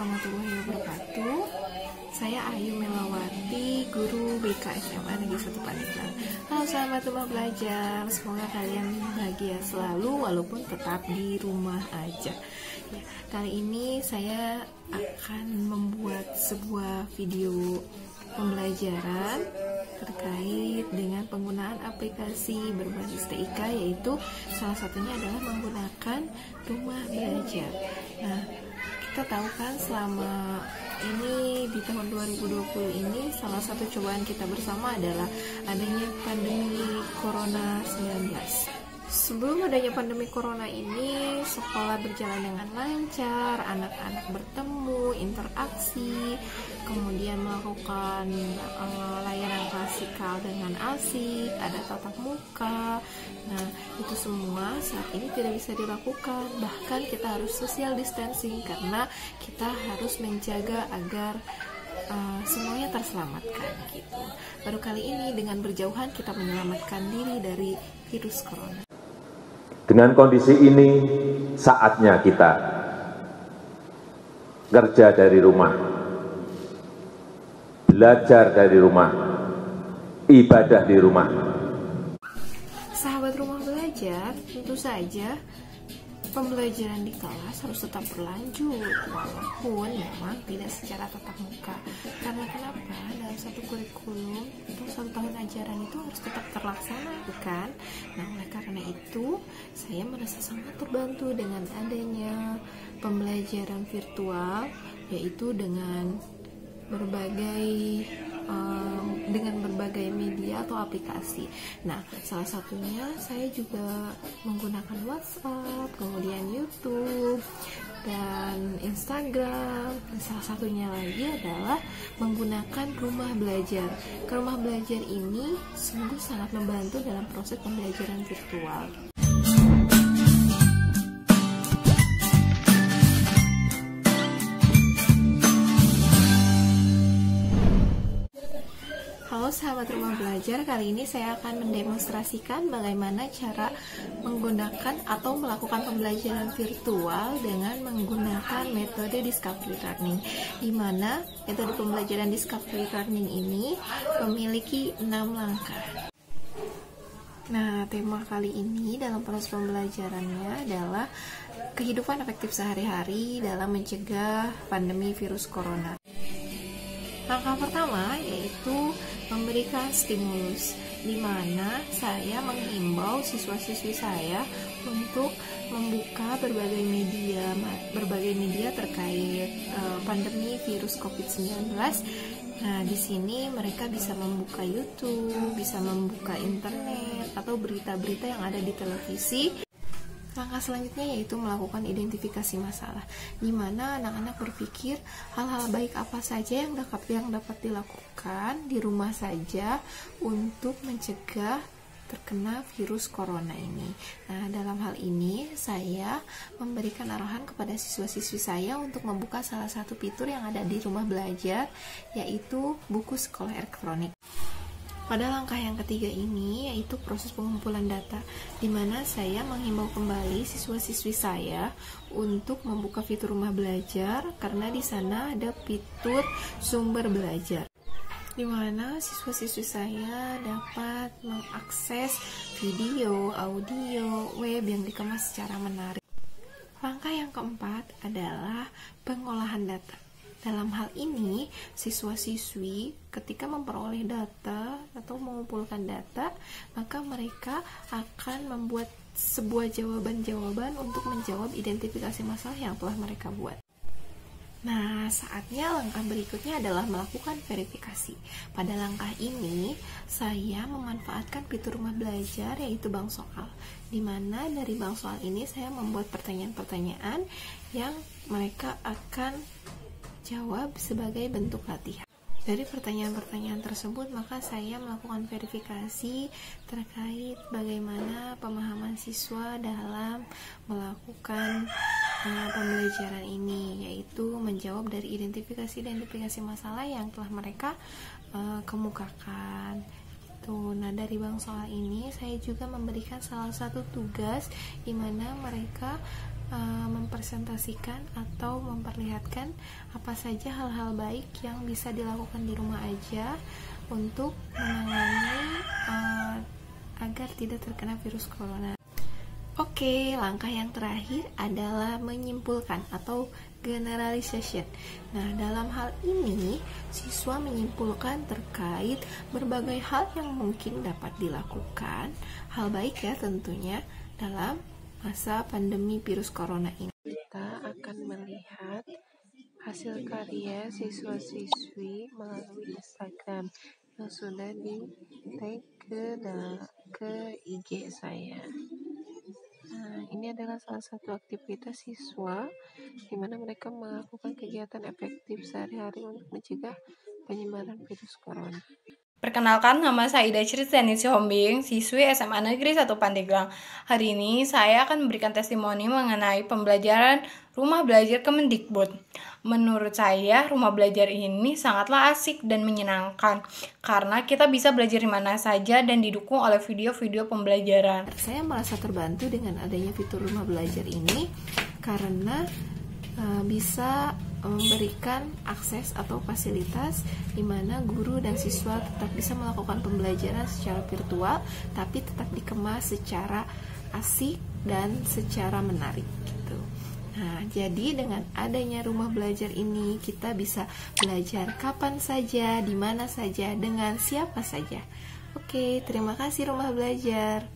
warahmatullahi wabarakatuh. Saya Ayu Melawati, guru BK SMA Negeri 1 Pandeglang. Halo sahabat rumah belajar, semoga kalian bahagia selalu walaupun tetap di rumah aja. Ya, kali ini saya akan membuat sebuah video pembelajaran terkait dengan penggunaan aplikasi berbasis TIK, yaitu salah satunya adalah menggunakan rumah belajar. Nah, kita tahu kan selama ini di tahun 2020 ini salah satu cobaan kita bersama adalah adanya pandemi Corona 19. Sebelum adanya pandemi Corona ini, sekolah berjalan dengan lancar, anak-anak bertemu, interaksi, kemudian melakukan layanan klasikal dengan asik, ada tatap muka. Nah, itu semua saat ini tidak bisa dilakukan. Bahkan kita harus social distancing karena kita harus menjaga agar semuanya terselamatkan gitu. Baru kali ini dengan berjauhan kita menyelamatkan diri dari virus corona. Dengan kondisi ini, saatnya kita kerja dari rumah, belajar dari rumah, ibadah di rumah. Sahabat rumah belajar, tentu saja pembelajaran di kelas harus tetap berlanjut walaupun memang tidak secara tatap muka. Karena kenapa? Dalam satu kurikulum atau satu tahun ajaran itu harus tetap terlaksana, bukan? Nah, oleh karena itu saya merasa sangat terbantu dengan adanya pembelajaran virtual, yaitu dengan berbagai media atau aplikasi. Nah, salah satunya saya juga menggunakan WhatsApp, kemudian YouTube, dan Instagram. Dan salah satunya lagi adalah menggunakan rumah belajar. Rumah belajar ini sungguh sangat membantu dalam proses pembelajaran virtual. Halo sahabat rumah belajar, kali ini saya akan mendemonstrasikan bagaimana cara menggunakan atau melakukan pembelajaran virtual dengan menggunakan metode Discovery Learning, di mana metode pembelajaran Discovery Learning ini memiliki 6 langkah. Nah, tema kali ini dalam proses pembelajarannya adalah kehidupan efektif sehari-hari dalam mencegah pandemi virus corona. Langkah pertama yaitu memberikan stimulus, di mana saya menghimbau siswa-siswi saya untuk membuka berbagai media terkait pandemi virus COVID-19. Nah, di sini mereka bisa membuka YouTube, bisa membuka internet atau berita-berita yang ada di televisi. Langkah selanjutnya yaitu melakukan identifikasi masalah, di mana anak-anak berpikir hal-hal baik apa saja yang dapat dilakukan di rumah saja untuk mencegah terkena virus corona ini. Nah, dalam hal ini saya memberikan arahan kepada siswa-siswi saya untuk membuka salah satu fitur yang ada di rumah belajar, yaitu buku sekolah elektronik. Pada langkah yang ketiga ini yaitu proses pengumpulan data, di mana saya menghimbau kembali siswa-siswi saya untuk membuka fitur rumah belajar karena di sana ada fitur sumber belajar, di mana siswa-siswi saya dapat mengakses video, audio, web yang dikemas secara menarik. Langkah yang keempat adalah pengolahan data. Dalam hal ini, siswa-siswi ketika memperoleh data atau mengumpulkan data, maka mereka akan membuat sebuah jawaban-jawaban untuk menjawab identifikasi masalah yang telah mereka buat. Nah, saatnya langkah berikutnya adalah melakukan verifikasi. Pada langkah ini, saya memanfaatkan fitur rumah belajar yaitu bank soal, di mana dari bank soal ini saya membuat pertanyaan-pertanyaan yang mereka akan jawab sebagai bentuk latihan. Dari pertanyaan-pertanyaan tersebut, maka saya melakukan verifikasi terkait bagaimana pemahaman siswa dalam melakukan pembelajaran ini, yaitu menjawab dari identifikasi masalah yang telah mereka kemukakan. Nah, dari bank soal ini saya juga memberikan salah satu tugas di mana mereka mempresentasikan atau memperlihatkan apa saja hal-hal baik yang bisa dilakukan di rumah aja untuk menangani agar tidak terkena virus corona. Oke, langkah yang terakhir adalah menyimpulkan atau generalization. Nah, dalam hal ini, siswa menyimpulkan terkait berbagai hal yang mungkin dapat dilakukan, hal baik ya tentunya, dalam masa pandemi virus corona ini. Kita akan melihat hasil karya siswa-siswi melalui Instagram yang sudah di-tag ke IG saya. Nah, ini adalah salah satu aktivitas siswa di mana mereka melakukan kegiatan efektif sehari-hari untuk mencegah penyebaran virus corona. Perkenalkan, nama saya Ida Cristina Sihombing, siswi SMA Negeri 1 Pandeglang. Hari ini saya akan memberikan testimoni mengenai pembelajaran rumah belajar Kemendikbud. Menurut saya, rumah belajar ini sangatlah asik dan menyenangkan karena kita bisa belajar di mana saja dan didukung oleh video-video pembelajaran. Saya merasa terbantu dengan adanya fitur rumah belajar ini karena bisa memberikan akses atau fasilitas di mana guru dan siswa tetap bisa melakukan pembelajaran secara virtual tapi tetap dikemas secara asik dan secara menarik gitu. Nah, jadi dengan adanya rumah belajar ini kita bisa belajar kapan saja, di mana saja, dengan siapa saja. Oke, terima kasih rumah belajar.